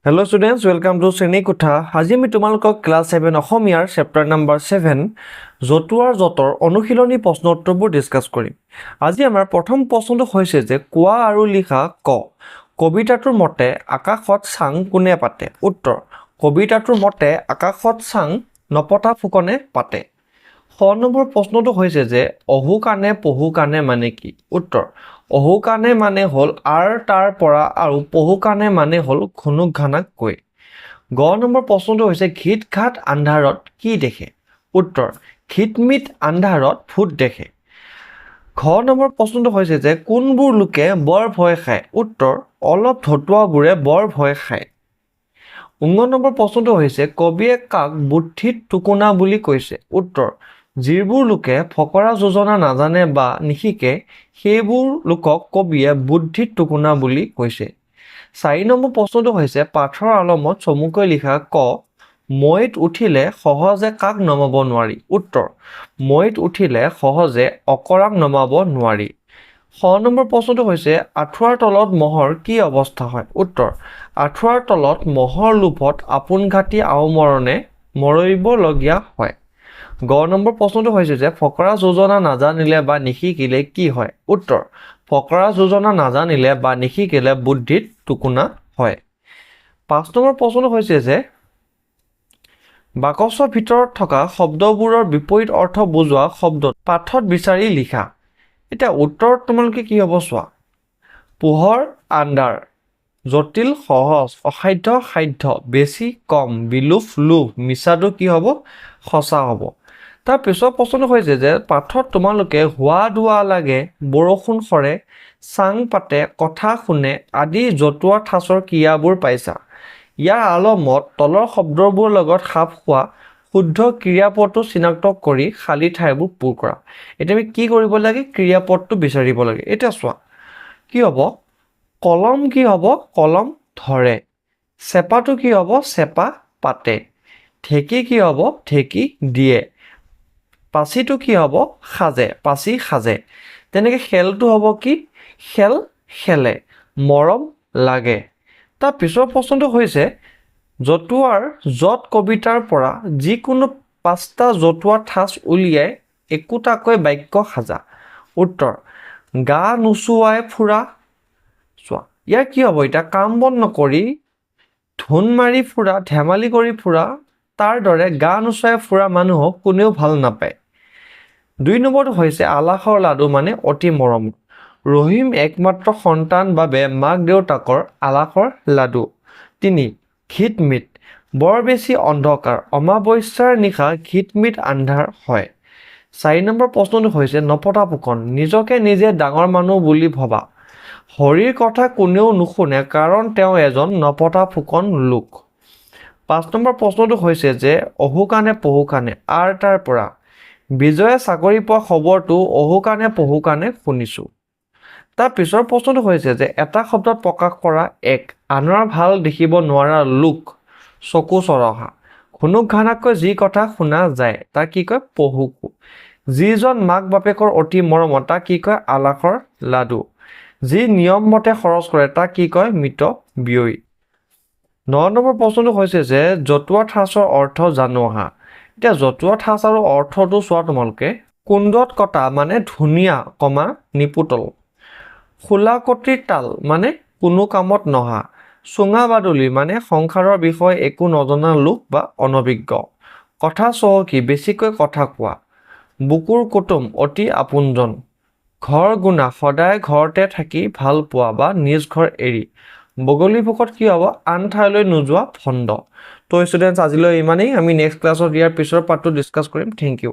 Hello students, welcome to Sreni Kotha. আজি আমি তোমালোকক ক্লাস 7 অসমীয়াৰ চেপ্টাৰ নম্বৰ 7 জতুৱাৰ জতৰ অনুশীলনী প্ৰশ্ন উত্তৰবোৰ ডিসকাস কৰিম। আজি আমাৰ প্ৰথম প্ৰশ্নটো হৈছে যে কোৱা আৰু লিখা ক। কবিতাটোৰ মতে আকাশত চাং কোনে পাতে? উত্তৰ কবিতাটোৰ মতে আকাশত চাং নপতা ফুকনে পাতে। খ নম্বৰ প্ৰশ্নটো হৈছে যে অহু কানে পহু কানে মানে কি? উত্তৰ অহু কানে মানে হল আৰ তাৰ পৰা আৰু পহু কানে মানে হল ঘুনুক ঘানাক কৈ। গ নম্বৰ প্ৰশ্নটো হৈছে ঘিত ঘাট আন্ধাৰত কি দেখে? উত্তৰ ঘিতমিত আন্ধাৰত ভূত দেখে। ঘ নম্বৰ প্ৰশ্নটো হৈছে যে কোনবোৰ লোকে বৰ ভয় খায়? উত্তৰ অলপ ধতুৱাবোৰে বৰ ভয় খায়। 19 নম্বৰ প্ৰশ্নটো হৈছে কবিয়ে কাক বুদ্ধিত টুকুনা বুলি কৈছে? উত্তৰ যিবোৰ লোকে ফকৰা যোজনা নাজানে বা নিশিকে সেইবোৰ লোকক কবিয়ে বুদ্ধিত টুকুনা বুলি কৈছে। 4 নম্বৰ প্ৰশ্নটো হৈছে পাঠৰ আলমত চমুকৈ লিখা ক মৈত উঠিলে সহজে কাক নমাব নোৱাৰি? উত্তৰ মৈত উঠিলে সহজে অকৰাক নমাব নোৱাৰি। 6 নম্বৰ প্ৰশ্নটো হৈছে আঁঠুৱাৰ তলত মহৰ কি অৱস্থা হয়? উত্তৰ আঁঠুৱাৰ তলত মহৰ লোভত আপোনঘাতী আওমৰণে মৰিবলগীয়া হয়। গ নম্বৰ প্ৰশ্নটো হৈছে যে ফকৰা যোজনা নাজানিলে বা নিশিকিলে কি হয়? উত্তৰ ফকৰা যোজনা নাজানিলে বা নিশিকিলে বুদ্ধিত টুকুনা হয়। 5 নম্বৰ প্ৰশ্নটো হৈছে যে বাকচৰ ভিতৰত থকা শব্দবোৰৰ বিপৰীত অৰ্থ বুজোৱা শব্দ পাঠত বিচাৰি লিখা। এতিয়া উত্তৰত তোমালোকে কি হ'ব চোৱা। পোহৰ আন্ধাৰ, জটিল সহজ, অসাধ্য সাধ্য, বেছি কম, বিলোপ লোভ, মিছাটো কি হ'ব? সঁচা হ'ব। তাৰ পিছৰ প্ৰশ্নটো হৈছে যে পাঠত তোমালোকে হোৱা দোৱা লাগে, বৰষুণ সৰে, চাং পাতে, কথা শুনে আদি জতুৱা ঠাঁচৰ ক্ৰিয়াবোৰ পাইছা। ইয়াৰ আলমত তলৰ শব্দবোৰৰ লগত খাপ খোৱা শুদ্ধ ক্ৰিয়াপদটো চিনাক্ত কৰি খালী ঠাইবোৰ পূৰ কৰা। এতিয়া আমি কি কৰিব লাগে? ক্ৰিয়াপদটো বিচাৰিব লাগে। এতিয়া চোৱা কি হ'ব? কলম কি হ'ব? কলম ধৰে। চেপাটো কি হ'ব? চেপা পাতে। ঢেঁকী কি হ'ব? ঢেঁকী দিয়ে। পাচিটো কি হ'ব? সাজে। পাচি সাজে। তেনেকৈ খেলটো হ'ব কি? খেল খেলে। মৰম লাগে। তাৰ পিছৰ প্ৰশ্নটো হৈছে জতুৱাৰ জত কবিতাৰ পৰা যিকোনো 5টা জতুৱা ঠাঁচ উলিয়াই একোটাকৈ বাক্য সাজা। উত্তৰ গা নোচোৱাই ফুৰা। চোৱা ইয়াৰ কি হ'ব? এতিয়া কাম বন নকৰি ধুন মাৰি ফুৰা, ধেমালি কৰি ফুৰা, তাৰ দৰে গা নোচোৱাই ফুৰা মানুহক কোনেও ভাল নাপায়। 2 নম্বৰটো হৈছে আলাসৰ লাডু মানে অতি মৰম। ৰহিম একমাত্ৰ সন্তান বাবে মাক দেউতাকৰ আলাসৰ লাডু। 3 ঘিতমিত বৰ বেছি অন্ধকাৰ, অমাৱস্যাৰ নিশা ঘিতমিত আন্ধাৰ হয়। 4 নম্বৰ প্ৰশ্নটো হৈছে নপতা ফুকন নিজকে নিজে ডাঙৰ মানুহ বুলি ভবা। হৰিৰ কথা কোনেও নুশুনে কাৰণ তেওঁ এজন নপতা ফুকন লোক। 5 নম্বৰ প্ৰশ্নটো হৈছে যে অহু কানে পহু কানে আৰ তাৰ পৰা বিজয়ে চাকৰি পোৱা খবৰটো অহু কানে পহু কানে শুনিছোঁ। তাৰ পিছৰ প্ৰশ্নটো হৈছে যে এটা শব্দত প্ৰকাশ কৰা এক আনৰ ভাল দেখিব নোৱাৰা লোক চকু চৰহা। ঘুনুক ঘানাকৈ যি কথা শুনা যায় তাক কি কয়? পহুকু। যিজন মাক বাপেকৰ অতি মৰমত তাক কি কয়? আলাসৰ লাডু। যি নিয়ম মতে খৰচ কৰে তাক কি কয়? মৃত ব্যয়। 9 নম্বৰ প্ৰশ্নটো হৈছে যে জতুৱা ঠাঁচৰ অৰ্থ জানো আহা। এতিয়া জতুৱা ঠাঁচ আৰু অৰ্থটো চোৱা তোমালোকে। কুণ্ডত কটা মানে ধুনীয়া কমা নিপুতল। খোলাকটিৰ তাল মানে কোনো কামত নহা। চুঙা বাদুলি মানে সংসাৰৰ বিষয়ে একো নজনা লোক বা অনভিজ্ঞ। কথা চহকী বেছিকৈ কথা কোৱা। বুকুৰ কুটুম অতি আপোনজন। ঘৰ গুণা সদায় ঘৰতে থাকি ভাল পোৱা বা নিজ ঘৰ এৰি। বগলী ভোকত কি হ'ব? আন ঠাইলৈ নোযোৱা ভণ্ড। তো ষ্টুডেণ্টছ আজিলৈ ইমানেই। আমি নেক্সট ক্লাছত ইয়াৰ পিছৰ পাৰ্টটো ডিছকাছ কৰিম। Thank U.